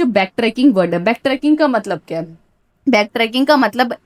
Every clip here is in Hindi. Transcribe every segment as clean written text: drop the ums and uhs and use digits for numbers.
जो बैक ट्रैकिंग वर्ड है, बैक ट्रैकिंग का मतलब क्या है? बैक ट्रैकिंग का मतलब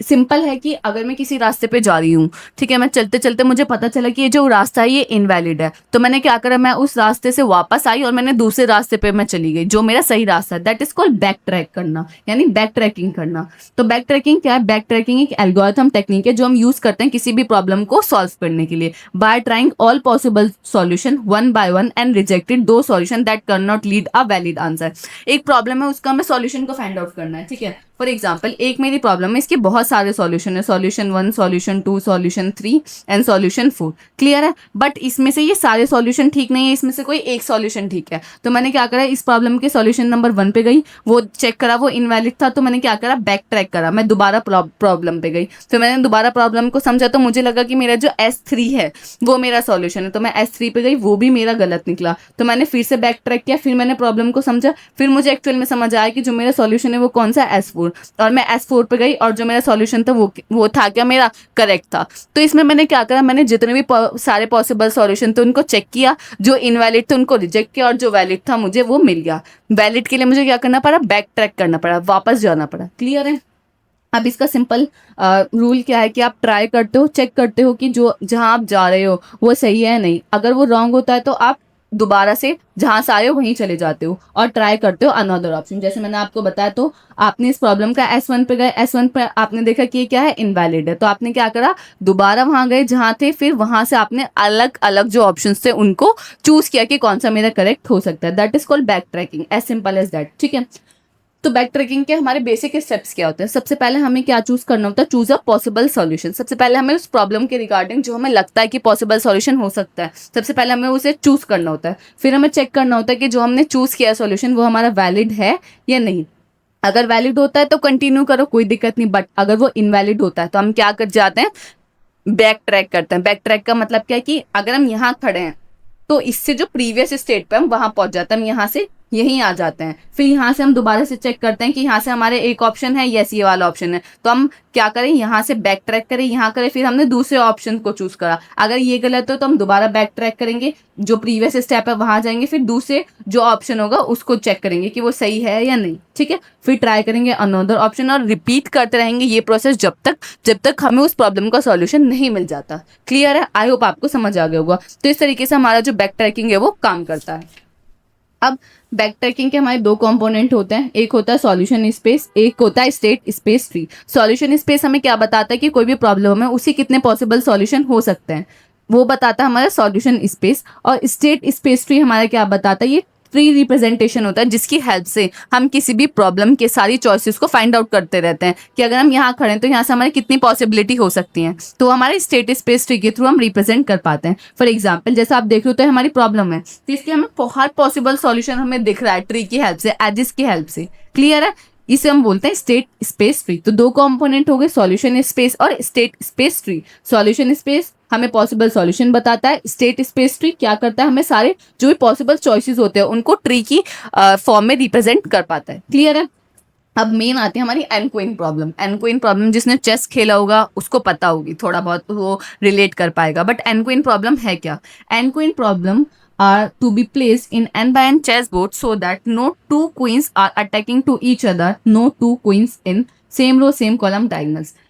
सिंपल है कि अगर मैं किसी रास्ते पे जा रही हूँ, ठीक है, मैं चलते चलते मुझे पता चला कि ये जो रास्ता है ये इनवैलिड है, तो मैंने क्या करा, मैं उस रास्ते से वापस आई और मैंने दूसरे रास्ते पे मैं चली गई जो मेरा सही रास्ता है। That is called back track करना, यानी बैक ट्रैकिंग करना। तो बैक ट्रैकिंग क्या है? बैक ट्रैकिंग एक एल्गोरिथम टेक्निक है जो हम यूज करते हैं किसी भी प्रॉब्लम को सॉल्व करने के लिए, by trying all possible solution one by one and rejected those solution that can not lead a valid answer. एक प्रॉब्लम है, उसका हमें सॉल्यूशन को फाइंड आउट करना है, ठीक है। फॉर एग्जाम्पल, एक मेरी प्रॉब्लम है, इसके बहुत सारे सॉल्यूशन है, solution 1, solution 2, solution 3 and solution 4, clear है। बट इसमें से ये सारे सॉल्यूशन ठीक नहीं है, इसमें से कोई एक सॉल्यूशन ठीक है। तो मैंने क्या करा, इस प्रॉब्लम के सॉल्यूशन नंबर 1 पे गई, वो चेक करा, वो इनवैलिड था, तो मैंने क्या करा, बैक ट्रैक करा, मैं दोबारा प्रॉब्लम पे गई, तो मैंने दोबारा प्रॉब्लम को समझा, तो मुझे लगा कि मेरा जो S3 है वो मेरा सॉल्यूशन है, तो मैं S3 पे गई, वो भी मेरा गलत निकला, तो मैंने फिर से बैक ट्रैक किया, फिर मैंने प्रॉब्लम को समझा, फिर मुझे एक्चुअल में समझ आया कि जो मेरा सॉल्यूशन है वो कौन सा है, S4, और मैं S4 पे गई और जो मेरा सॉल्यूशन था वो था क्या, मेरा करेक्ट था। तो इसमें मैंने क्या करा, मैंने जितने भी सारे पॉसिबल सॉल्यूशन थे उनको चेक किया, जो इनवैलिड थे उनको रिजेक्ट किया, और जो वैलिड था मुझे वो मिल गया। वैलिड के लिए मुझे क्या करना पड़ा, बैक ट्रैक करना पड़ा, वापस जाना पड़ा, क्लियर है। अब इसका सिंपल रूल क्या है कि आप ट्राई करते हो, चेक करते हो कि जो जहां आप जा रहे हो वो सही है नहीं, अगर वो रॉन्ग होता है तो आप दोबारा से जहां से आए हो वहीं चले जाते हो और ट्राई करते हो अनदर ऑप्शन। जैसे मैंने आपको बताया, तो आपने इस प्रॉब्लम का S1 पे गए, S1 पे आपने देखा कि ये क्या है, इनवैलिड है, तो आपने क्या करा, दोबारा वहां गए जहां थे, फिर वहां से आपने अलग अलग जो ऑप्शंस थे उनको चूज किया कि कौन सा मेरा करेक्ट हो सकता है। That is called backtracking, as simple as that, ठीक है। तो बैक ट्रैकिंग के हमारे बेसिक स्टेप्स क्या होते हैं? सबसे पहले हमें क्या चूज करना होता है, चूज अ पॉसिबल सॉल्यूशन। सबसे पहले हमें उस प्रॉब्लम के रिगार्डिंग जो हमें लगता है कि पॉसिबल सॉल्यूशन हो सकता है, सबसे पहले हमें उसे चूज करना होता है। फिर हमें चेक करना होता है कि जो हमने चूज किया सॉल्यूशन वो हमारा वैलिड है या नहीं। अगर वैलिड होता है तो कंटिन्यू करो, कोई दिक्कत नहीं, बट अगर वो इनवैलिड होता है तो हम क्या कर जाते हैं, बैक ट्रैक करते हैं। बैक ट्रैक का मतलब क्या है कि अगर हम यहाँ खड़े हैं तो इससे जो प्रीवियस स्टेट पे हम वहां पहुंच जाते हैं, हम यहाँ से यहीं आ जाते हैं, फिर यहाँ से हम दोबारा से चेक करते हैं कि यहाँ से हमारे एक ऑप्शन है, यस ये वाला ऑप्शन है, तो हम क्या करें, यहाँ से बैक ट्रैक करें, यहाँ करें, फिर हमने दूसरे ऑप्शन को चूज करा, अगर ये गलत हो तो हम दोबारा बैक ट्रैक करेंगे, जो प्रीवियस स्टेप है वहां जाएंगे, फिर दूसरे जो ऑप्शन होगा उसको चेक करेंगे कि वो सही है या नहीं, ठीक है, फिर ट्राई करेंगे अनदर ऑप्शन, और रिपीट करते रहेंगे ये प्रोसेस जब तक हमें उस प्रॉब्लम का सॉल्यूशन नहीं मिल जाता। क्लियर है? आई होप आपको समझ आ गया होगा। तो इस तरीके से हमारा जो बैक ट्रैकिंग है वो काम करता है। अब बैक ट्रैकिंग के हमारे दो कंपोनेंट होते हैं, एक होता है सॉल्यूशन स्पेस, एक होता है state space tree. Solution space हमें क्या बताता है कि कोई भी प्रॉब्लम है उसी कितने पॉसिबल सॉल्यूशन हो सकते हैं, वो बताता है हमारा सॉल्यूशन स्पेस। और स्टेट स्पेस ट्री हमारा क्या बताता है, ये ट्री रिप्रेजेंटेशन होता है जिसकी हेल्प से हम किसी भी प्रॉब्लम के सारी चॉइसेस को फाइंड आउट करते रहते हैं कि अगर हम यहाँ खड़े हैं तो यहाँ से हमारी कितनी पॉसिबिलिटी हो सकती हैं, तो हमारे स्टेट स्पेस ट्री के थ्रू हम रिप्रेजेंट कर पाते हैं। फॉर एग्जाम्पल, जैसा आप देख रहे हो तो हमारी प्रॉब्लम है, तो इसके हमें हर पॉसिबल सॉल्यूशन हमें दिख रहा है ट्री की हेल्प से, एजिस की हेल्प से, क्लियर है। इसे हम बोलते हैं स्टेट स्पेस ट्री। तो दो कंपोनेंट हो गए, सॉल्यूशन स्पेस और state space tree. Solution space हमें पॉसिबल सॉल्यूशन बताता है, स्टेट स्पेस ट्री क्या करता है, हमें सारे जो भी पॉसिबल चॉइसेस होते हैं उनको ट्री की फॉर्म में रिप्रेजेंट कर पाता है, क्लियर है। अब मेन आती है हमारी N queen problem. N queen problem जिसने चेस खेला होगा उसको पता होगी, थोड़ा बहुत वो रिलेट कर पाएगा, बट एन क्वीन प्रॉब्लम है क्या? N queen problem are to be placed in n by n chessboard so that no two queens are attacking to each other, no two queens in same row same column diagonals।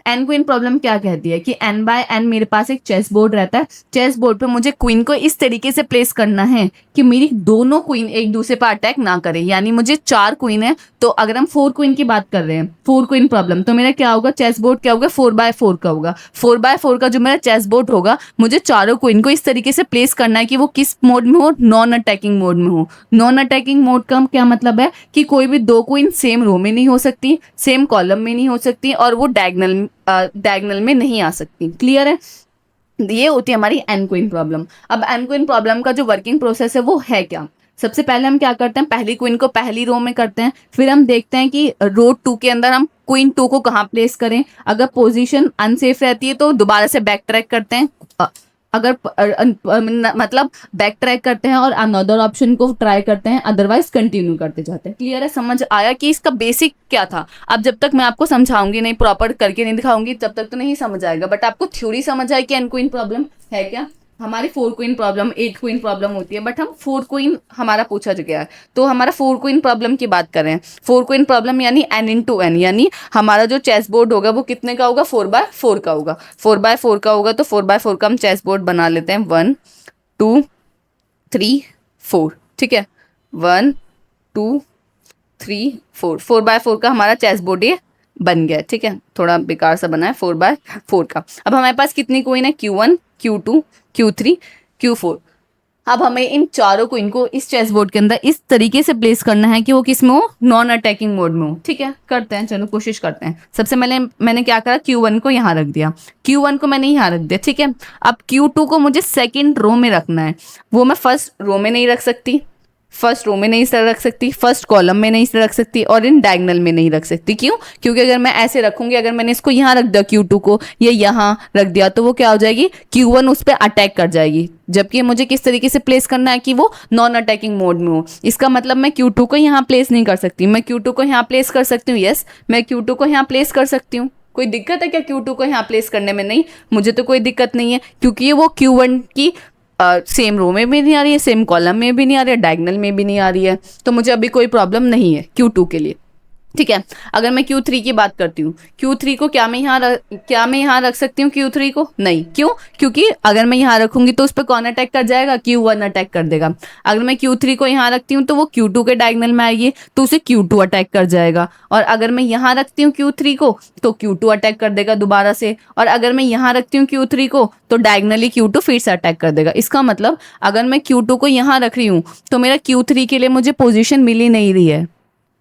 N queen problem क्या कहती है कि एन बाय एन मेरे पास एक चेस बोर्ड रहता है, चेस बोर्ड पे मुझे क्वीन को इस तरीके से प्लेस करना है कि मेरी दोनों क्वीन एक दूसरे पर अटैक ना करे, यानी मुझे 4 क्वीन है, तो अगर हम 4 क्वीन की बात कर रहे हैं, 4 क्वीन प्रॉब्लम, तो मेरा क्या होगा, चेस बोर्ड क्या होगा, 4x4 का होगा। 4x4 का जो मेरा चेस बोर्ड होगा, मुझे चारों क्वीन को इस तरीके से प्लेस करना है कि वो किस मोड में हो, नॉन अटैकिंग मोड में हो। नॉन अटैकिंग मोड का क्या मतलब है कि कोई भी दो क्वीन सेम रो में नहीं हो सकती, सेम कॉलम में नहीं हो सकती, और वो डायगोनल में नहीं आ सकती, क्लियर है। ये होती है हमारी एन क्वीन प्रॉब्लम। अब एन क्वीन प्रॉब्लम का जो वर्किंग प्रोसेस है वो है क्या? सबसे पहले हम क्या करते हैं, पहली क्वीन को पहली रो में करते हैं, फिर हम देखते हैं कि रो 2 के अंदर हम क्वीन 2 को कहाँ प्लेस करें। अगर पोजीशन अनसेफ रहती है तो दोबारा से बैक ट्रैक करते हैं, अगर मतलब बैक ट्रैक करते हैं और अनदर ऑप्शन को ट्राई करते हैं, अदरवाइज कंटिन्यू करते जाते हैं। क्लियर है? समझ आया कि इसका बेसिक क्या था? अब जब तक मैं आपको समझाऊंगी नहीं, प्रॉपर करके नहीं दिखाऊंगी, तब तक तो नहीं समझ आएगा, बट आपको थ्योरी समझ आए कि एन क्वीन प्रॉब्लम है क्या। हमारी 4 क्वीन प्रॉब्लम 8 क्वीन प्रॉब्लम होती है, बट हम 4 क्वीन हमारा पूछा गया है, तो हमारा 4 क्वीन प्रॉब्लम की बात कर रहे हैं। 4 क्वीन प्रॉब्लम यानी n इंटू एन, यानी हमारा जो चेस बोर्ड होगा वो कितने का होगा, 4x4 का होगा। 4x4 का होगा तो 4x4 का हम चेस बोर्ड बना लेते हैं, 1 2 3 4, ठीक है, 1 2 3 4, 4x4 का हमारा चेस बोर्ड ये बन गया, ठीक है, थोड़ा बेकार सा बना है 4x4 का। अब हमारे पास कितनी क्वीन है, Q1 Q2 Q3 Q4। अब हमें इन चारों क्वीन को इस चेस बोर्ड के अंदर इस तरीके से प्लेस करना है कि वो किस में हो, नॉन अटैकिंग मोड में हो, ठीक है, करते हैं, चलो कोशिश करते हैं। सबसे पहले मैंने क्या करा, Q1 को यहाँ रख दिया, Q1 को मैंने यहाँ रख दिया, ठीक है। अब Q2 को मुझे सेकेंड रो में रखना है, वो मैं फर्स्ट रो में नहीं रख सकती, फर्स्ट रो में नहीं रख सकती, फर्स्ट कॉलम में नहीं रख सकती, और इन डायगनल में नहीं रख सकती। क्यों? क्योंकि अगर मैं ऐसे रखूंगी, अगर मैंने इसको यहाँ रख दिया Q2 को, ये यहाँ रख दिया, तो वो क्या हो जाएगी, Q1 उस पर अटैक कर जाएगी। जबकि मुझे किस तरीके से प्लेस करना है कि वो नॉन अटैकिंग मोड में हो। इसका मतलब मैं Q2 को यहाँ प्लेस नहीं कर सकती, मैं Q2 को यहाँ प्लेस कर सकती हूँ, यस मैं Q2 को यहाँ प्लेस कर सकती हूँ। कोई दिक्कत है क्या Q2 को यहाँ प्लेस करने में? नहीं, मुझे तो कोई दिक्कत नहीं है, क्योंकि वो Q1 की सेम रो में भी नहीं आ रही है, सेम कॉलम में भी नहीं आ रही है, डायगनल में भी नहीं आ रही है, तो मुझे अभी कोई प्रॉब्लम नहीं है Q2 के लिए, ठीक है। अगर मैं Q3 की बात करती हूँ, Q3 को क्या मैं यहाँ रख सकती हूँ Q3 को? नहीं। क्यों? क्योंकि अगर मैं यहाँ रखूंगी तो उस पर कौन अटैक कर जाएगा, Q1 अटैक कर देगा। अगर मैं Q3 को यहाँ रखती हूँ तो वो Q2 के डायगनल में आएगी, तो उसे Q2 अटैक कर जाएगा। और अगर मैं यहाँ रखती हूँ Q3 को तो Q2 अटैक कर देगा दोबारा से, और अगर मैं यहाँ रखती हूँ Q3 को तो डायगनली Q2 फिर से अटैक कर देगा। इसका मतलब अगर मैं Q2 को यहाँ रख रही हूँ तो मेरा Q3 के लिए मुझे पोजीशन मिल ही नहीं रही है।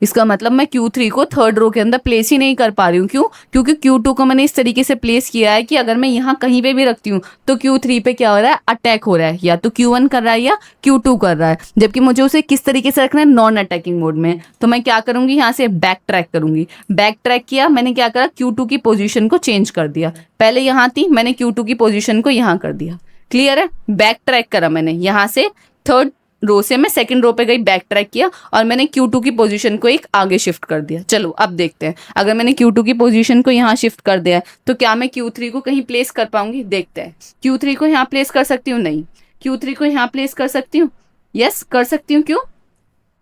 इसका मतलब मैं Q3 को थर्ड रो के अंदर प्लेस ही नहीं कर पा रही हूँ। क्यों? क्योंकि Q2 को मैंने इस तरीके से प्लेस किया है कि अगर मैं यहाँ कहीं पे भी रखती हूँ तो Q3 पे क्या हो रहा है, अटैक हो रहा है, या तो Q1 कर रहा है या Q2 कर रहा है। जबकि मुझे उसे किस तरीके से रखना है, नॉन अटैकिंग मोड में। तो मैं क्या करूंगी, यहाँ से बैक ट्रैक करूंगी। बैक ट्रैक किया, मैंने क्या करा, Q2 की पोजिशन को चेंज कर दिया। पहले यहाँ थी, मैंने Q2 की पोजिशन को यहाँ कर दिया। क्लियर है? बैक ट्रैक करा मैंने, यहाँ से थर्ड रो से मैं सेकंड रो पे गई, बैक ट्रैक किया, और मैंने Q2 की पोजीशन को एक आगे शिफ्ट कर दिया। चलो अब देखते हैं, अगर मैंने Q2 की पोजीशन को यहाँ शिफ्ट कर दिया है तो क्या मैं Q3 को कहीं प्लेस कर पाऊंगी? देखते हैं। Q3 को यहाँ प्लेस कर सकती हूँ? नहीं। Q3 को यहाँ प्लेस कर सकती हूँ? यस कर सकती हूँ। क्यों?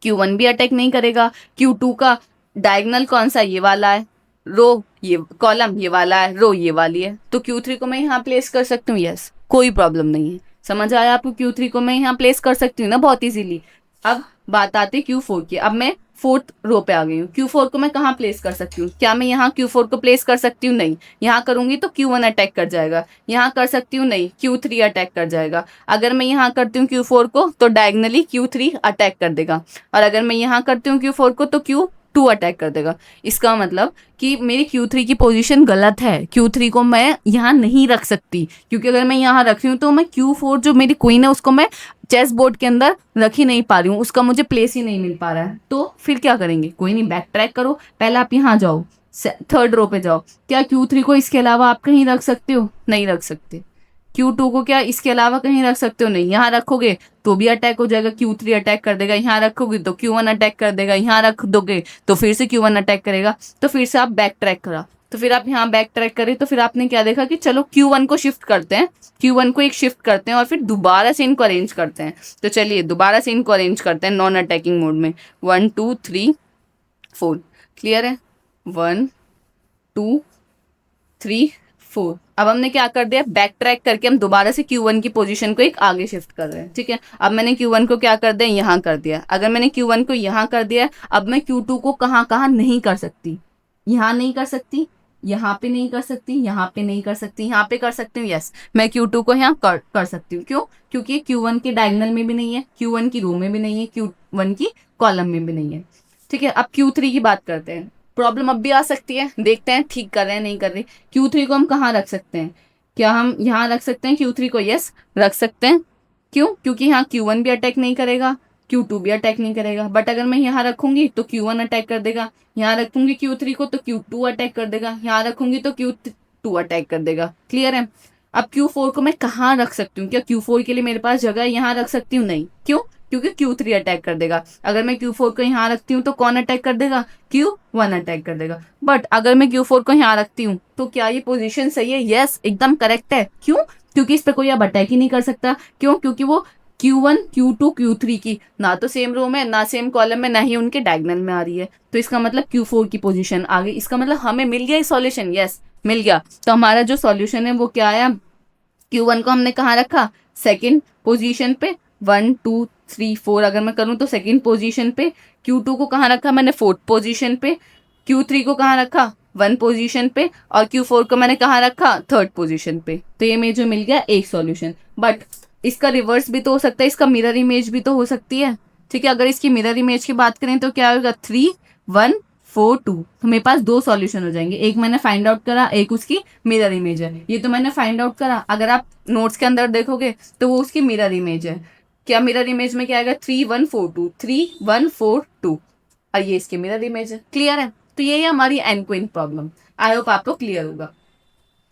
Q1 भी अटैक नहीं करेगा। Q2 का डायगनल कौन सा, ये वाला है, रो ये, कॉलम ये वाला है, रो ये वाली है, तो Q3 को मैं यहाँ प्लेस कर सकती हूँ। यस, कोई प्रॉब्लम नहीं है। समझ आया आपको? Q3 को मैं यहाँ प्लेस कर सकती हूँ ना, बहुत इजीली। अब बात आती है Q4 की। अब मैं फोर्थ रो पे आ गई हूँ। Q4 को मैं कहाँ प्लेस कर सकती हूँ? क्या मैं यहाँ Q4 को प्लेस कर सकती हूँ? नहीं। यहाँ करूंगी तो Q1 अटैक कर जाएगा। यहाँ कर सकती हूँ? नहीं, Q3 अटैक कर जाएगा। अगर मैं यहाँ करती हूँ Q4 को तो डायगनली Q3 अटैक कर देगा, और अगर मैं यहाँ करती हूँ Q4 को तो Q2 अटैक कर देगा। इसका मतलब कि मेरी Q3 की पोजीशन गलत है। Q3 को मैं यहाँ नहीं रख सकती, क्योंकि अगर मैं यहाँ रख रही हूँ तो मैं Q4 जो मेरी क्वीन है उसको मैं चेस बोर्ड के अंदर रख ही नहीं पा रही हूँ, उसका मुझे प्लेस ही नहीं मिल पा रहा है। तो फिर क्या करेंगे? कोई नहीं, बैक ट्रैक करो। पहले आप यहाँ जाओ, थर्ड रो पे जाओ। क्या Q3 को इसके अलावा आप कहीं रख सकते हो? नहीं रख सकते। Q2 को क्या इसके अलावा कहीं रख सकते हो? नहीं। यहाँ रखोगे तो भी अटैक हो जाएगा, Q3 अटैक कर देगा। यहाँ रखोगे तो Q1 अटैक कर देगा। यहाँ रख दोगे तो फिर से Q1 अटैक करेगा। तो फिर से आप बैक ट्रैक करा, तो फिर आप यहाँ बैक ट्रैक करें तो फिर आपने क्या देखा कि चलो Q1 को शिफ्ट करते हैं, Q1 को एक शिफ्ट करते हैं और फिर दोबारा से इनको अरेंज करते हैं। तो चलिए दोबारा से इनको अरेंज करते हैं नॉन अटैकिंग मोड में। 1 2 3 4। क्लियर है? 1 2 3 4। अब हमने क्या कर दिया, बैक ट्रैक करके हम दोबारा से Q1 की पोजीशन को एक आगे शिफ्ट कर रहे हैं। ठीक है, अब मैंने Q1 को क्या कर दिया, यहाँ कर दिया। अगर मैंने Q1 को यहाँ कर दिया, अब मैं Q2 को कहाँ कहाँ नहीं कर सकती, यहाँ नहीं कर सकती, यहाँ पे नहीं कर सकती, यहाँ पे नहीं कर सकती, यहाँ पे कर सकती हूँ। यस, मैं Q2 को यहाँ कर सकती हूँ। क्यों? क्योंकि Q1 के डायगनल में भी नहीं है, Q1 की रो में भी नहीं है, Q1 की कॉलम में भी नहीं है। ठीक है, अब Q3 की बात करते हैं। प्रॉब्लम अब भी आ सकती है, देखते हैं ठीक कर रहे हैं नहीं कर रहे। Q3 को हम कहाँ रख सकते हैं? क्या हम यहाँ रख सकते हैं Q3 को? यस, रख सकते हैं। क्यों? क्योंकि यहाँ Q1 भी अटैक नहीं करेगा, Q2 भी अटैक नहीं करेगा। बट अगर मैं यहाँ रखूंगी तो Q1 अटैक कर देगा, यहाँ रखूंगी Q3 को तो Q2 अटैक कर देगा, यहाँ रखूंगी तो Q2 अटैक कर देगा। क्लियर है? अब Q4 को मैं कहाँ रख सकती हूँ? क्या Q4 के लिए मेरे पास जगह यहाँ रख सकती हूँ? नहीं। क्यों? क्योंकि Q3 अटैक कर देगा। अगर मैं Q4 को यहाँ रखती हूँ तो कौन अटैक कर देगा? Q1 अटैक कर देगा। बट अगर मैं Q4 को यहाँ रखती हूँ तो क्या ये पोजीशन सही है? यस, एकदम करेक्ट है। क्यों? क्योंकि इस पे कोई अब अटैक ही नहीं कर सकता। क्यों? क्योंकि वो Q1 Q2 Q3 की ना तो सेम रो में, ना सेम कॉलम में, ना ही उनके डायगोनल में आ रही है। तो इसका मतलब Q4 की पोजीशन आ गई। इसका मतलब हमें मिल गया सॉल्यूशन। यस, मिल गया। तो हमारा जो सॉल्यूशन है वो क्या आया? Q1 को हमने कहाँ रखा? सेकंड पोजीशन पे। 1 2 3 4 अगर मैं करूँ तो सेकंड पोजीशन पे। Q2 को कहाँ रखा मैंने? फोर्थ पोजीशन पे। Q3 को कहाँ रखा? 1 पोजीशन पे। और Q4 को मैंने कहाँ रखा? थर्ड पोजीशन पे। तो ये मुझे मिल गया एक सॉल्यूशन। बट इसका रिवर्स भी तो हो सकता है, इसका मिरर इमेज भी तो हो सकती है। ठीक है, अगर इसकी मिरर इमेज की बात करें तो क्या होगा? 3 1 4 2। तो मेरे पास दो सॉल्यूशन हो जाएंगे, एक मैंने फाइंड आउट करा, एक उसकी मिरर इमेज है। ये तो मैंने फाइंड आउट करा, अगर आप नोट्स के अंदर देखोगे तो वो उसकी मिरर इमेज है। क्या मिरर इमेज में क्या आएगा? 3 1 4 2, 3 1 4 2। और ये इसकी मिरर इमेज है। क्लियर है? तो ये है हमारी एनक्विन प्रॉब्लम। आई होप आपको क्लियर होगा।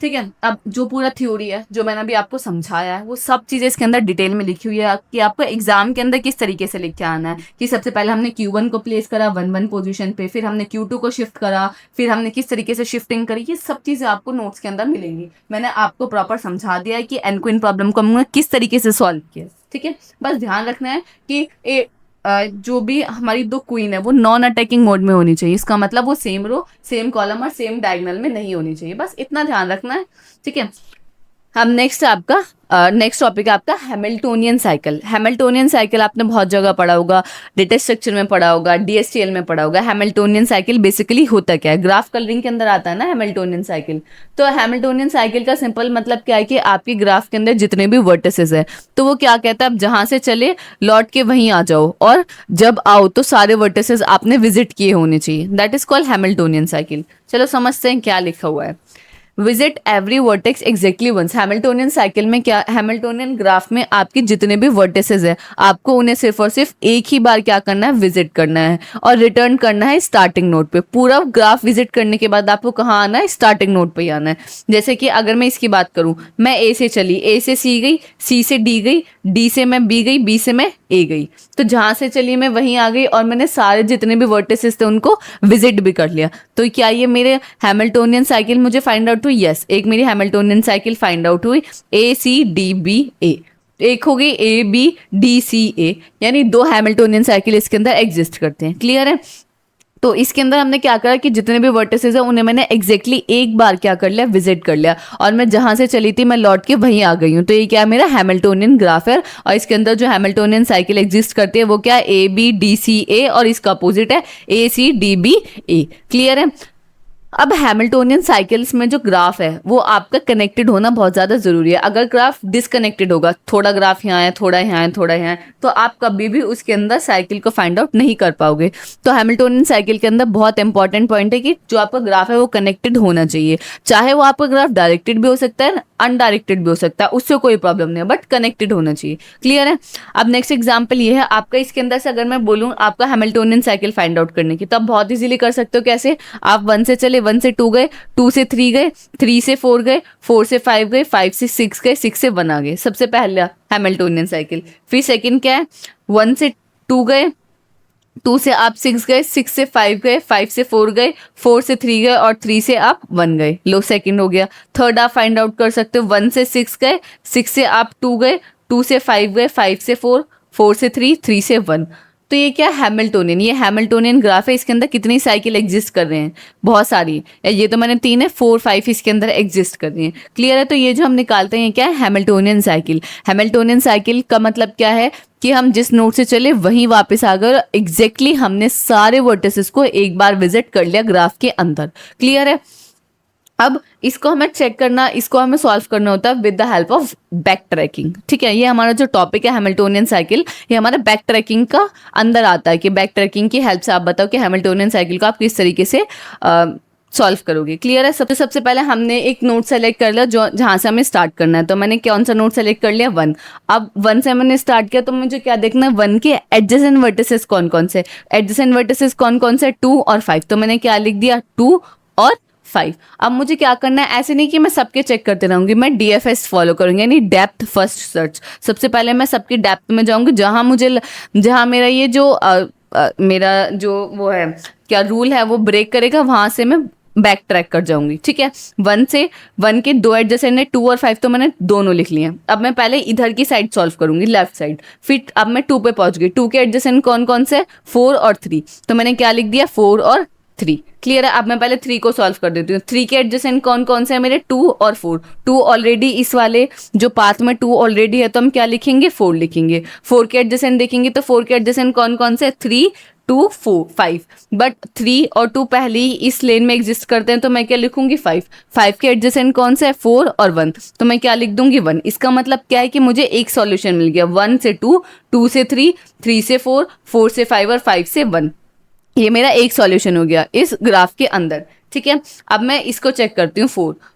ठीक है, अब जो पूरा थ्योरी है जो मैंने अभी आपको समझाया है वो सब चीजें इसके अंदर डिटेल में लिखी हुई है कि आपको एग्जाम के अंदर किस तरीके से लिख के आना है। कि सबसे पहले हमने Q1 को प्लेस करा 1 1 पोजीशन पे, फिर हमने Q2 को शिफ्ट करा, फिर हमने किस तरीके से शिफ्टिंग करी। ये सब चीजें आपको नोट्स के अंदर मिलेंगी। मैंने आपको प्रॉपर समझा दिया है कि एनक्विन प्रॉब्लम को हमने किस तरीके से सॉल्व किया। ठीक है, बस ध्यान रखना है कि जो भी हमारी दो क्वीन है वो नॉन अटैकिंग मोड में होनी चाहिए। इसका मतलब वो सेम रो, सेम कॉलम और सेम डायगोनल में नहीं होनी चाहिए। बस इतना ध्यान रखना है। ठीक है, हम नेक्स्ट टॉपिक है आपका हैमिल्टोनियन साइकिल। हैमिल्टोनियन साइकिल आपने बहुत जगह पढ़ा होगा, डेटा स्ट्रक्चर में पढ़ा होगा, DSTL में पढ़ा होगा। हैमिल्टोनियन साइकिल बेसिकली होता क्या है? ग्राफ कलरिंग के अंदर आता है ना हैमिल्टोनियन साइकिल। तो हैमिल्टोनियन साइकिल का सिंपल मतलब क्या है कि आपकी ग्राफ के अंदर जितने भी वर्टिसेस है तो वो क्या कहता है, आप जहां से चले लौट के वहीं आ जाओ, और जब आओ तो सारे वर्टिसेस आपने विजिट किए होने चाहिए। That is called Hamiltonian cycle. चलो समझते हैं क्या लिखा हुआ है। Visit every vertex exactly once. Hamiltonian cycle में क्या, हैमिल्टोनियन ग्राफ में आपके जितने भी वर्टिसेस है आपको उन्हें सिर्फ और सिर्फ एक ही बार क्या करना है? विजिट करना है और रिटर्न करना है स्टार्टिंग नोड पे। पूरा ग्राफ विजिट करने के बाद आपको कहाँ आना है? स्टार्टिंग नोड पे ही आना है। जैसे कि अगर मैं इसकी बात करूं, मैं ए से चली, ए से सी गई, सी से डी गई, डी से मैं बी गई, बी से मैं ए गई। तो जहां से चली मैं वहीं आ गई और मैंने सारे जितने भी वर्टिसेस थे उनको विजिट भी कर लिया। तो क्या ये मेरे हैमिल्टोनियन साइकिल मुझे फाइंड आउट हुई? यस, एक मेरी हैमिल्टोनियन साइकिल फाइंड आउट हुई। ए सी डी बी ए, एक हो गई ए बी डी सी ए, यानी दो हैमिल्टोनियन साइकिल इसके अंदर एग्जिस्ट करते हैं। क्लियर है? तो इसके अंदर हमने क्या करा कि जितने भी वर्टिसेस है उन्हें मैंने एग्जैक्टली एक बार क्या कर लिया? विजिट कर लिया, और मैं जहां से चली थी मैं लौट के वहीं आ गई हूँ। तो ये क्या है? मेरा हैमिल्टोनियन ग्राफ है। और इसके अंदर जो हैमिल्टोनियन साइकिल एग्जिस्ट करती है वो क्या है? ए बी डी सी ए, और इसका अपोजिट है ए सी डी बी ए। क्लियर है? अब हैमिल्टोनियन साइकिल्स में जो ग्राफ है वो आपका कनेक्टेड होना बहुत ज़्यादा ज़रूरी है। अगर ग्राफ डिसकनेक्टेड होगा, थोड़ा ग्राफ यहाँ है, थोड़ा यहाँ है, थोड़ा यहाँ है, तो आप कभी भी उसके अंदर साइकिल को फाइंड आउट नहीं कर पाओगे। तो हैमिल्टोनियन साइकिल के अंदर बहुत इंपॉर्टेंट पॉइंट है कि जो आपका ग्राफ है वो कनेक्टेड होना चाहिए। चाहे वो आपका ग्राफ डायरेक्टेड भी हो सकता है, अनडायरेक्टेड भी हो सकता है, उससे कोई प्रॉब्लम नहीं है, बट कनेक्टेड होना चाहिए। क्लियर है? अब नेक्स्ट एग्जाम्पल ये है आपका, इसके अंदर से अगर मैं बोलूँ आपका हैमिल्टोनियन साइकिल फाइंड आउट करने की, तो आप बहुत इजीली कर सकते हो। कैसे? आप 1 से चले, 1 से 2 गए, 2 से 3 गए, 3 से 4 गए, 4 से 5 गए, 5 से 6 गए, 6 से 1 आ गए। सबसे पहला हैमिल्टोनियन साइकिल। फिर सेकंड क्या है? 1 से 2 गए, 2 से आप 6 गए, 6 से 5 गए, 5 से 4 गए, 4 से 3 गए, और 3 से आप 1 गए। लो, सेकंड हो गया। थर्ड आप फाइंड आउट कर सकते हो, 1 से 6 गए, 6 से आप 2 गए, 2 से 5 गए, 5 से 4, 4 से 3, 3 से 1। तो ये क्या? हैमिल्टोनियन। ये हैमिल्टोनियन ग्राफ है। इसके अंदर कितनी साइकिल एग्जिस्ट कर रहे हैं? बहुत सारी। ये तो मैंने 3 है, 4 5 इसके अंदर एग्जिस्ट कर रही हैं। क्लियर है? तो ये जो हम निकालते हैं क्या है? Hamiltonian cycle. हैमिल्टोनियन साइकिल का मतलब क्या है कि हम जिस नोड से चले वहीं वापस आ गए, एग्जैक्टली हमने सारे वर्टिसेस को एक बार विजिट कर लिया ग्राफ के अंदर। क्लियर है? अब इसको हमें चेक करना, इसको हमें सॉल्व करना होता है with the help of back tracking. ठीक है, ये हमारा जो टॉपिक है हैमिल्टोनियन साइकिल, ये हमारा बैक ट्रैकिंग का अंदर आता है कि बैक ट्रैकिंग की हेल्प से आप बताओ कि हैमिल्टोनियन साइकिल को आप किस तरीके से सॉल्व करोगे। क्लियर है? सबसे पहले हमने एक नोड सेलेक्ट कर लिया जो जहाँ से हमें स्टार्ट करना है। तो मैंने कौन सा नोड सेलेक्ट कर लिया? 1। अब 1 से मैंने स्टार्ट किया, तो मुझे क्या देखना है? 1 के एडजेसेंट वर्टिसेस कौन कौन से? एडजेसेंट वर्टिसेस कौन कौन से? 2 और 5। तो मैंने क्या लिख दिया? 2 और 5। अब मुझे क्या करना है? ऐसे नहीं कि मैं सबके चेक करते रहूंगी, मैं DFS फॉलो करूंगी, यानी डेप्थ फर्स्ट सर्च। सबसे पहले मैं सबकी डेप्थ में जाऊंगी, जहां मेरा ये जो मेरा जो वो है क्या रूल है वो ब्रेक करेगा, वहां से मैं बैक ट्रैक कर जाऊंगी, ठीक है। 1 के 2 एडजेसेंट है, 2 और 5 तो मैंने दोनों लिख लिए हैं। अब मैं पहले इधर की साइड सॉल्व करूंगी, लेफ्ट साइड। फिर अब मैं 2 पे पहुंच गई। 2 के एडजेसेंट कौन कौन से, 4 और 3, तो मैंने क्या लिख दिया, 4 और 3। क्लियर है। अब मैं पहले 3 को सॉल्व कर देती हूँ। 3 के एडजेसेंट कौन कौन से हैं मेरे, 2 और 4। 2 ऑलरेडी इस वाले जो पाथ में 2 ऑलरेडी है, तो हम क्या लिखेंगे, 4 लिखेंगे। 4 के एडजेसेंट देखेंगे तो 4 के एडजेसेंट कौन कौन से, 3 2 4 5, बट 3 और 2 पहले ही इस लेन में एग्जिस्ट करते हैं, तो मैं क्या लिखूंगी, 5। 5 के एडजेसेंट कौन से है, 4 और 1, तो मैं क्या लिख दूंगी, 1। इसका मतलब क्या है कि मुझे एक सॉल्यूशन मिल गया। 1 से 2, 2 से 3, 3 से 4, 4 से 5 और 5 से 1। ये मेरा एक सॉल्यूशन हो गया इस ग्राफ के अंदर, ठीक है। अब मैं इसको चेक करती हूँ।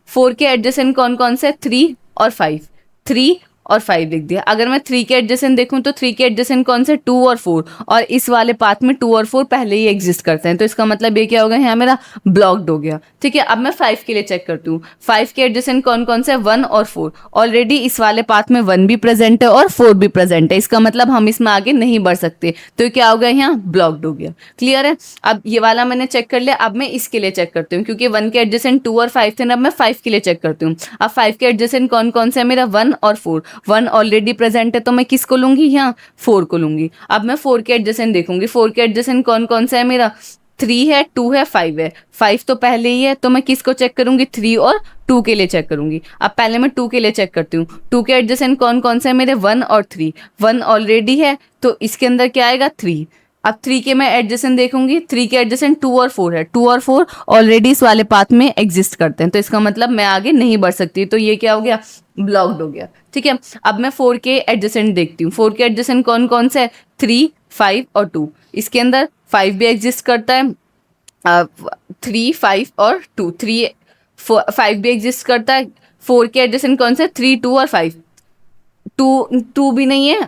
4 के एडजेसेंट कौन कौन से, 3 और 5, 3 और 5 लिख दिया। अगर मैं 3 के एडजेसेंट देखूं तो 3 के एडजेसेंट कौन से, 2 और 4, और इस वाले पाथ में 2 और 4 पहले ही एग्जिस्ट करते हैं, तो इसका मतलब ये क्या होगा, यहाँ मेरा ब्लॉक्ड हो गया, ठीक है। अब मैं 5 के लिए चेक करती हूँ। 5 के एडजेसेंट कौन कौन से, 1 और 4, ऑलरेडी इस वाले पाथ में 1 भी प्रेजेंट है और 4 भी प्रेजेंट है, इसका मतलब हम इसमें आगे नहीं बढ़ सकते, तो क्या हो गया, यहाँ ब्लॉक्ड हो गया। क्लियर है। अब ये वाला मैंने चेक कर लिया। अब मैं इसके लिए चेक करती हूँ, क्योंकि 1 के एडजेसेंट 2 और 5 थे ना, अब मैं 5 के लिए चेक करती हूँ। अब 5 के एडजेसेंट कौन कौन से है मेरा, 1 और 4। 1 ऑलरेडी प्रेजेंट है, तो मैं किसको लूंगी, यहाँ 4 को लूंगी। अब मैं 4 के एडजेसेंट देखूंगी। 4 के एडजेसेंट कौन कौन सा है मेरा, 3 है, 2 है, 5 है। 5 तो पहले ही है, तो मैं किसको चेक करूंगी, 3 और 2 के लिए चेक करूंगी। अब पहले मैं 2 के लिए चेक करती हूँ। 2 के एडजेसेंट कौन कौन से है मेरे, 1 और 3। 1 ऑलरेडी है, तो इसके अंदर क्या आएगा, 3। अब 3 के मैं एडजेसेंट देखूंगी। 3 के एडजेसेंट 2 और 4 है। 2 और 4 ऑलरेडी इस वाले पाथ में एग्जिस्ट करते हैं, तो इसका मतलब मैं आगे नहीं बढ़ सकती, तो ये क्या हो गया, ब्लॉक्ड हो गया, ठीक है। अब मैं 4 के एडजेसेंट देखती हूँ। 4 के एडजेसेंट कौन कौन से है, 3 5 और 2। इसके अंदर 5 भी एग्जिस्ट करता है, 3 5 और 2, 5 भी एग्जिस्ट करता है। 4 के एडजेसेंट कौन से, 3 2 और 5। 2 भी नहीं है,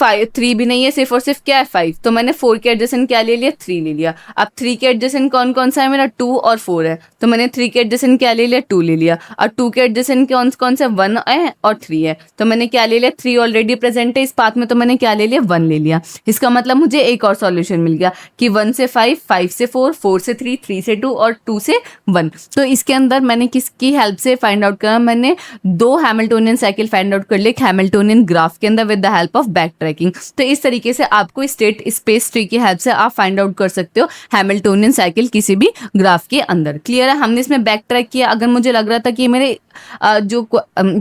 3 भी नहीं है, सिर्फ और सिर्फ क्या है, 5। तो मैंने 4 के एडजेसेंट क्या ले लिया, 3 ले लिया। अब 3 के एडजेसेंट कौन कौन सा है मेरा, 2 और 4 है, तो मैंने 3 के एडजेसेंट क्या ले लिया, 2 ले लिया। और 2 के एडजेसेंट कौन कौन से, 1 है और 3 है, तो मैंने क्या ले लिया, 3 ऑलरेडी प्रेजेंट है इस पाथ में, तो मैंने क्या ले लिया, 1 ले लिया। इसका मतलब मुझे एक और सॉल्यूशन मिल गया कि 1 से 5, 5 से 4, 4 से 3, 3 से 2 और 2 से 1। तो इसके अंदर मैंने किसकी हेल्प से फाइंड आउट करा, मैंने 2 हैमिल्टोनियन साइकिल फाइंड आउट कर लिए हैमिल्टोनियन ग्राफ के अंदर with the help of back tracking. तो इस तरीके से आपको स्टेट स्पेस ट्री की हेल्प से आप फाइंड आउट कर सकते हो हैमिल्टोनियन साइकिल किसी भी ग्राफ के अंदर। क्लियर है। हमने इसमें बैक ट्रैक किया। अगर मुझे लग रहा था कि मेरे जो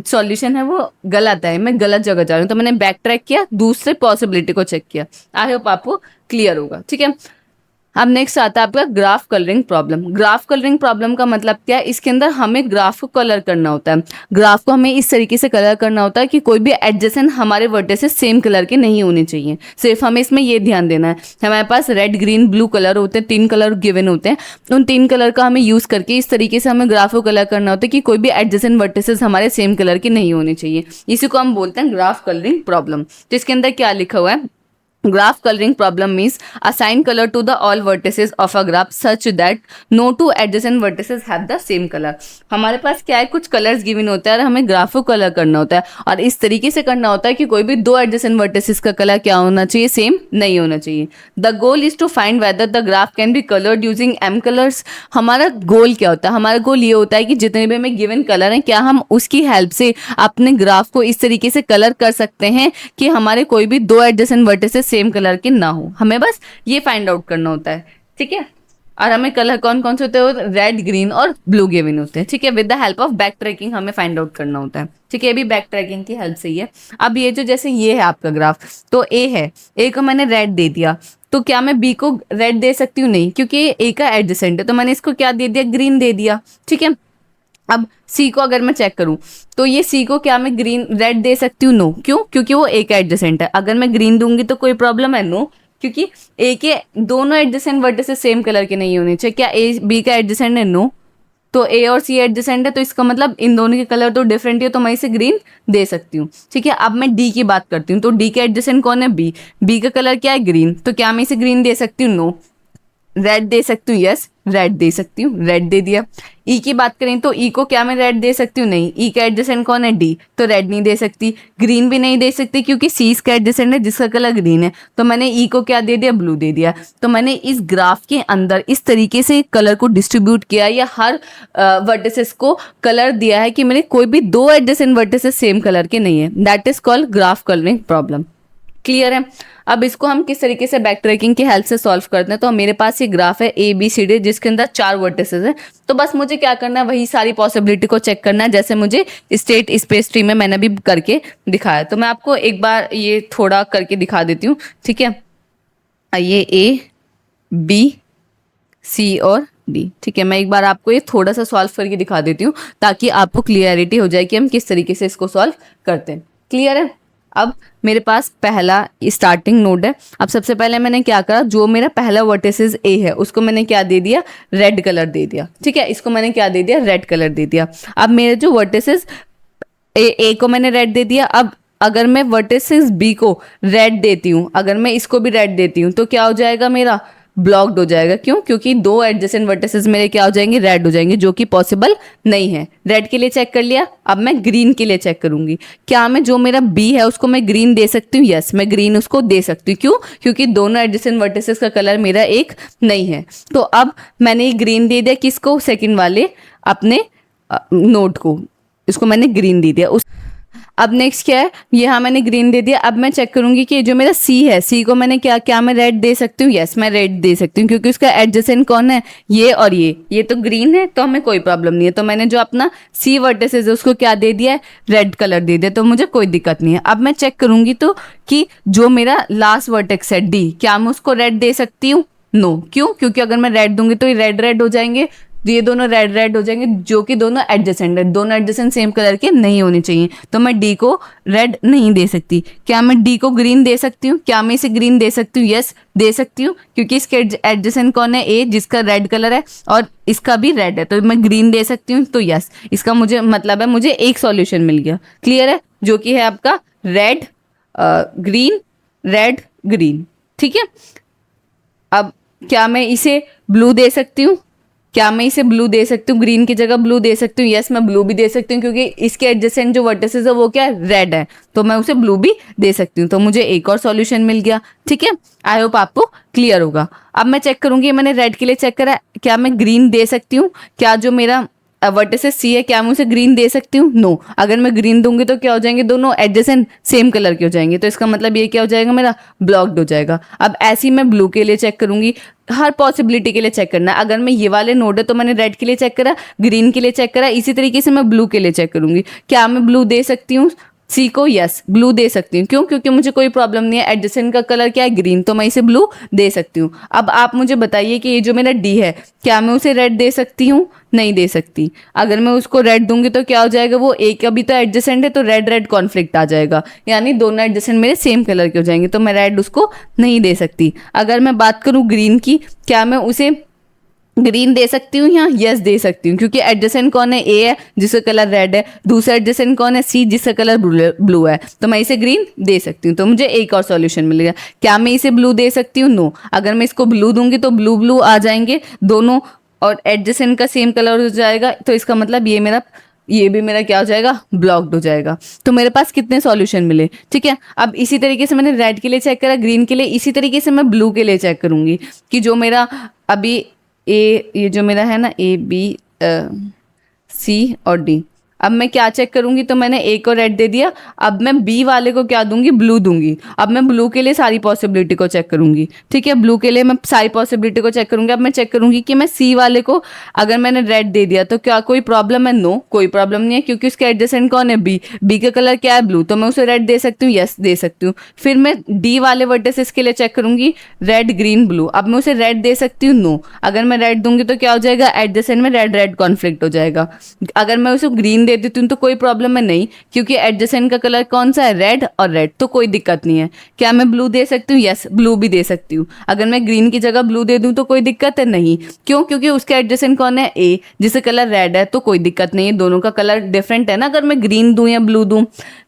सॉल्यूशन है वो गलत है, मैं गलत जगह जा रही हूँ, तो मैंने बैक ट्रैक किया, दूसरे पॉसिबिलिटी को चेक किया। आई होप आपको क्लियर होगा, ठीक है। अब नेक्स्ट आता है आपका graph colouring problem. Graph colouring problem का मतलब क्या है, इसके अंदर हमें ग्राफ को कलर करना होता है। ग्राफ को हमें इस तरीके से कलर करना होता है कि कोई भी एडजेसेंट हमारे वर्टिसेस सेम कलर के नहीं होने चाहिए। सिर्फ हमें इसमें ये ध्यान देना है, हमारे पास रेड ग्रीन ब्लू कलर होते हैं, 3 कलर गिवन होते हैं। उन 3 कलर का हमें यूज करके इस तरीके से हमें ग्राफ को कलर करना होता है कि कोई भी एडजेसेंट वर्टिसेस हमारे सेम कलर के नहीं होने चाहिए। इसी को हम बोलते हैं ग्राफ कलरिंग प्रॉब्लम। तो इसके अंदर क्या लिखा हुआ है, graph coloring problem means assign color to the all vertices of a graph such that no two adjacent vertices have the same color। हमारे पास क्या है, कुछ कलर्स गिवन होता है और हमें ग्राफ को कलर करना होता है, और इस तरीके से करना होता है कि कोई भी 2 एडजेसेंट वर्टिसेस का कलर क्या होना चाहिए, सेम नहीं होना चाहिए। The goal is to find whether the graph can be coloured using M colours. हमारा गोल क्या होता है, हमारा गोल ये होता है कि जितने भी हमें गिवन कलर हैं, क्या हम उसकी हेल्प से अपने ग्राफ को इस तरीके से कलर कर सकते हैं कि हमारे कोई भी 2 एडजेसेंट वर्टिसेस सेम कलर के ना हो। हमें बस ये फाइंड आउट करना होता है, ठीक है। और हमें कलर कौन कौन से होते हैं, रेड ग्रीन और ब्लू गिवन होते हैं, ठीक है। With the help of back tracking हमें फाइंड आउट करना होता है, ठीक है। ये भी बैक ट्रैकिंग की हेल्प से ही है। अब ये जो जैसे ये है आपका ग्राफ, तो ए है, ए को मैंने रेड दे दिया, तो क्या मैं बी को रेड दे सकती हूँ, नहीं, क्योंकि ये ए का एडजेसेंट है, तो मैंने इसको क्या दे दिया, ग्रीन दे दिया, ठीक है। अब सी को अगर मैं चेक करूं तो ये सी को क्या मैं ग्रीन रेड दे सकती हूँ, नो, क्यों, क्योंकि वो ए का एडजेसेंट है। अगर मैं ग्रीन दूंगी तो कोई प्रॉब्लम है, नो, क्योंकि ए के दोनों एडजेसेंट वर्टिसेस सेम कलर के नहीं होने चाहिए। क्या ए बी का एडजेसेंट है, नो, तो ए और सी एडजेसेंट है, तो इसका मतलब इन दोनों के कलर तो डिफरेंट है, तो मैं इसे ग्रीन दे सकती हूँ, ठीक है। अब मैं डी की बात करती हूँ, तो डी का एडजेसेंट कौन है, बी, बी का कलर क्या है, ग्रीन, तो क्या मैं इसे ग्रीन दे सकती हूँ, नो, रेड दे सकती हूँ, यस रेड दे सकती हूँ, रेड दे दिया। ई की बात करें तो ई को क्या मैं रेड दे सकती हूँ? नहीं, ई का एडजेसेंट कौन है? डी, तो रेड नहीं दे सकती। ग्रीन भी नहीं दे सकती क्योंकि सी इसका एडजेसेंट है जिसका कलर ग्रीन है, तो मैंने ई को क्या दे दिया? ब्लू दे दिया। तो मैंने इस ग्राफ के अंदर इस तरीके से कलर को डिस्ट्रीब्यूट किया या हर वर्टिसेस को कलर दिया है कि मेरे कोई भी दो एडजेसेंट वर्टिसेस सेम कलर के नहीं है। That is called graph colouring problem. Clear है? अब इसको हम किस तरीके से बैक ट्रैकिंग की हेल्प से सॉल्व करते हैं। तो मेरे पास ये ग्राफ है ए बी सी डी जिसके अंदर 4 वर्टिसेस है। तो बस मुझे क्या करना है, वही सारी पॉसिबिलिटी को चेक करना है जैसे मुझे स्टेट स्पेस ट्री में मैंने भी करके दिखाया। तो मैं आपको एक बार ये थोड़ा करके दिखा देती हूँ, ठीक है। ये ए बी सी और डी, ठीक है। मैं एक बार आपको ये थोड़ा सा सॉल्व करके दिखा देती हूँ ताकि आपको क्लियरिटी हो जाए कि हम किस तरीके से इसको सॉल्व करते हैं। क्लियर है? अब मेरे पास पहला स्टार्टिंग नोड है। अब सबसे पहले मैंने क्या करा, जो मेरा पहला वर्टिसेस ए है उसको मैंने क्या दे दिया? रेड कलर दे दिया, ठीक है। इसको मैंने क्या दे दिया? रेड कलर दे दिया। अब मेरे जो वर्टिसेस ए को मैंने रेड दे दिया। अब अगर मैं वर्टिसेस बी को रेड देती हूँ, अगर मैं इसको भी रेड देती हूँ तो क्या हो जाएगा? मेरा ब्लॉक्ड हो जाएगा। क्यों? क्योंकि दो एडजेसेंट वर्टिसेस मेरे क्या हो जाएंगे? रेड हो जाएंगे, जो कि पॉसिबल नहीं है। रेड के लिए चेक कर लिया। अब मैं ग्रीन के लिए चेक करूंगी। क्या मैं जो मेरा बी है उसको मैं ग्रीन दे सकती हूँ? यस, मैं ग्रीन उसको दे सकती हूँ। क्यों? क्योंकि दोनों एडजेसेंट वर्टिसेस का कलर मेरा एक नहीं है। तो अब मैंने ग्रीन दे दिया किसको? सेकेंड वाले अपने नोड को, इसको मैंने ग्रीन दे दिया। अब नेक्स्ट क्या है? यहाँ मैंने ग्रीन दे दिया। अब मैं चेक करूंगी कि जो मेरा सी है, सी को मैंने क्या मैं रेड दे सकती हूँ? यस, मैं रेड दे सकती हूँ क्योंकि उसका एडजेसेंट कौन है? ये और ये तो ग्रीन है, तो हमें कोई प्रॉब्लम नहीं है। तो मैंने जो अपना सी वर्टिसेस है उसको क्या दे दिया है? रेड कलर दे दिया, तो मुझे कोई दिक्कत नहीं है। अब मैं चेक करूंगी तो कि जो मेरा लास्ट वर्टेक्स है डी, क्या मैं उसको रेड दे सकती हूँ? नो। क्यों? क्योंकि अगर मैं रेड दूंगी तो ये रेड रेड हो जाएंगे, ये दोनों रेड रेड हो जाएंगे, जो कि दोनों एडजेसेंट है। दोनों एडजेसेंट सेम कलर के नहीं होने चाहिए, तो मैं डी को रेड नहीं दे सकती। क्या मैं डी को ग्रीन दे सकती हूँ? क्या मैं इसे ग्रीन दे सकती हूँ? यस, दे सकती हूँ क्योंकि इसके एडजेसेंट कौन है? ए, जिसका रेड कलर है और इसका भी रेड है, तो मैं ग्रीन दे सकती हूँ। तो यस, इसका मुझे मतलब है मुझे एक सॉल्यूशन मिल गया। क्लियर है? जो कि है आपका रेड ग्रीन रेड ग्रीन, ठीक है। अब क्या मैं इसे ब्लू दे सकती हूँ? क्या मैं इसे ब्लू दे सकती हूँ? ग्रीन की जगह ब्लू दे सकती हूँ? यस, मैं ब्लू भी दे सकती हूँ क्योंकि इसके एडजेसेंट जो वर्टिसेस है वो क्या है? रेड है, तो मैं उसे ब्लू भी दे सकती हूँ। तो मुझे एक और सॉल्यूशन मिल गया, ठीक है। आई होप आपको क्लियर होगा। अब मैं चेक करूंगी, मैंने रेड के लिए चेक करा, क्या मैं ग्रीन दे सकती हूँ? क्या जो मेरा वर्टिसेस सी है, क्या मैं उसे ग्रीन दे सकती हूँ? नो। अगर मैं ग्रीन दूंगी तो क्या हो जाएंगे? दोनों एडजेसेंट सेम कलर के हो जाएंगे, तो इसका मतलब ये क्या हो जाएगा? मेरा ब्लॉक्ड हो जाएगा। अब ऐसे ही मैं ब्लू के लिए चेक करूंगी, हर पॉसिबिलिटी के लिए चेक करना है। अगर मैं ये वाले नोड है तो मैंने रेड के लिए चेक करा, ग्रीन के लिए चेक करा, इसी तरीके से मैं ब्लू के लिए चेक करूंगी। क्या मैं ब्लू दे सकती हूँ सी को? यस, ब्लू दे सकती हूँ। क्यों? क्योंकि मुझे कोई प्रॉब्लम नहीं है, एडजेसेंट का कलर क्या है? ग्रीन, तो मैं इसे ब्लू दे सकती हूँ। अब आप मुझे बताइए कि ये जो मेरा डी है, क्या मैं उसे रेड दे सकती हूँ? नहीं दे सकती। अगर मैं उसको रेड दूंगी तो क्या हो जाएगा? वो एक अभी तो एडजेसेंट है, तो रेड रेड कॉन्फ्लिक्ट आ जाएगा, यानी दोनों एडजेसेंट मेरे सेम कलर के हो जाएंगे, तो मैं रेड उसको नहीं दे सकती। अगर मैं बात करूँ ग्रीन की, क्या मैं उसे ग्रीन दे सकती हूँ? यहाँ यस दे सकती हूँ क्योंकि एडजेसेंट कौन है? ए है जिसका कलर रेड है, दूसरा एडजेसेंट कौन है? सी, जिसका कलर ब्लू है, तो मैं इसे ग्रीन दे सकती हूँ। तो मुझे एक और सॉल्यूशन मिलेगा। क्या मैं इसे ब्लू दे सकती हूँ? नो। अगर मैं इसको ब्लू दूंगी तो ब्लू ब्लू आ जाएंगे दोनों और एडजेसेंट का सेम कलर हो जाएगा, तो इसका मतलब ये भी मेरा क्या हो जाएगा? ब्लॉक्ड हो जाएगा। तो मेरे पास कितने सॉल्यूशन मिले, ठीक है। अब इसी तरीके से मैंने रेड के लिए चेक करा, ग्रीन के लिए, इसी तरीके से मैं ब्लू के लिए चेक करूंगी कि जो मेरा अभी ये जो मेरा है ना ए बी सी और डी, अब मैं क्या चेक करूंगी? तो मैंने ए को रेड दे दिया। अब मैं बी वाले को क्या दूंगी? ब्लू दूंगी। अब मैं ब्लू के लिए सारी पॉसिबिलिटी को चेक करूंगी, ठीक है। ब्लू के लिए मैं सारी पॉसिबिलिटी को चेक करूंगी। अब मैं चेक करूंगी कि मैं सी वाले को अगर मैंने रेड दे दिया तो क्या कोई प्रॉब्लम है? नो, कोई प्रॉब्लम नहीं है क्योंकि उसका एडजेसेंट कौन है? बी, बी का कलर क्या है? ब्लू, तो मैं उसे रेड दे सकती हूँ? यस, दे सकती हूँ। फिर मैं डी वाले वर्टिसेस के लिए चेक करूंगी, रेड ग्रीन ब्लू। अब मैं उसे रेड दे सकती हूँ? नो। अगर मैं रेड दूंगी तो क्या हो जाएगा? एडजेसेंट में रेड रेड कॉन्फ्लिक्ट हो जाएगा। अगर मैं उसे ग्रीन दे देती हूँ तो कोई प्रॉब्लम है? नहीं, क्योंकि एडजेसेंट का कलर कौन सा है? रेड और रेड, तो कोई दिक्कत नहीं है। क्या मैं ब्लू दे सकती हूँ? यस, ब्लू भी दे सकती हूँ। अगर मैं ग्रीन की जगह ब्लू दे दूं तो कोई दिक्कत है? नहीं। क्यों? क्योंकि उसका एडजेसेंट कौन है? ए, जिसका कलर रेड है, तो कोई दिक्कत नहीं है। दोनों का कलर डिफरेंट है ना, अगर मैं ग्रीन दूं या ब्लू दूं।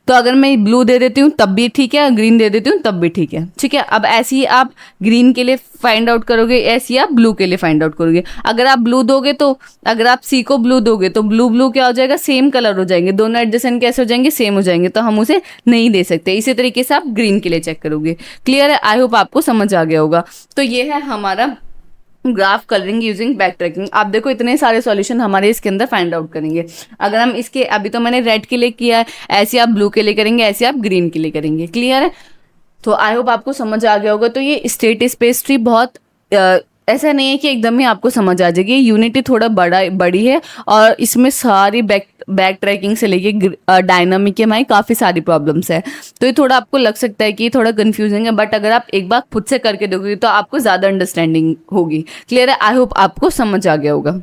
तो अगर मैं ब्लू दे देती हूँ तब भी ठीक है, ग्रीन दे देती हूँ तब भी ठीक है। ठीक है, अब ऐसे ही आप ग्रीन के लिए फाइंड आउट करोगे, ऐसे ही आप ब्लू के लिए फाइंड आउट करोगे। अगर आप ब्लू दोगे तो अगर आप सी को ब्लू दोगे तो ब्लू ब्लू क्या हो जाएगा, सेम कलर हो जाएंगे, दोनों एडजेसेंट कैसे हो जाएंगे, सेम हो जाएंगे, तो हम उसे नहीं दे सकते। इसी तरीके से आप ग्रीन के लिए चेक करोगे। क्लियर है? आई होप आपको समझ आ गया होगा। तो ये है हमारा graph colouring using back tracking. आप देखो इतने सारे सॉल्यूशन हमारे इसके अंदर फाइंड आउट करेंगे। अगर हम इसके, अभी तो मैंने रेड के लिए किया है, ऐसे आप ब्लू के लिए करेंगे, ऐसे आप ग्रीन के लिए करेंगे। क्लियर है? तो आई होप आपको समझ आ गया होगा। तो ये स्टेट स्पेस ट्री बहुत ऐसा नहीं है कि एकदम ही आपको समझ आ जाएगी। यूनिटी थोड़ा बड़ी है और इसमें सारी बैक ट्रैकिंग से लेके डायनामिक में काफ़ी सारी प्रॉब्लम्स है। तो ये थोड़ा आपको लग सकता है कि ये थोड़ा कंफ्यूजिंग है, बट अगर आप एक बार खुद से करके देखोगे तो आपको ज़्यादा अंडरस्टैंडिंग होगी। क्लियर है? आई होप आपको समझ आ गया होगा।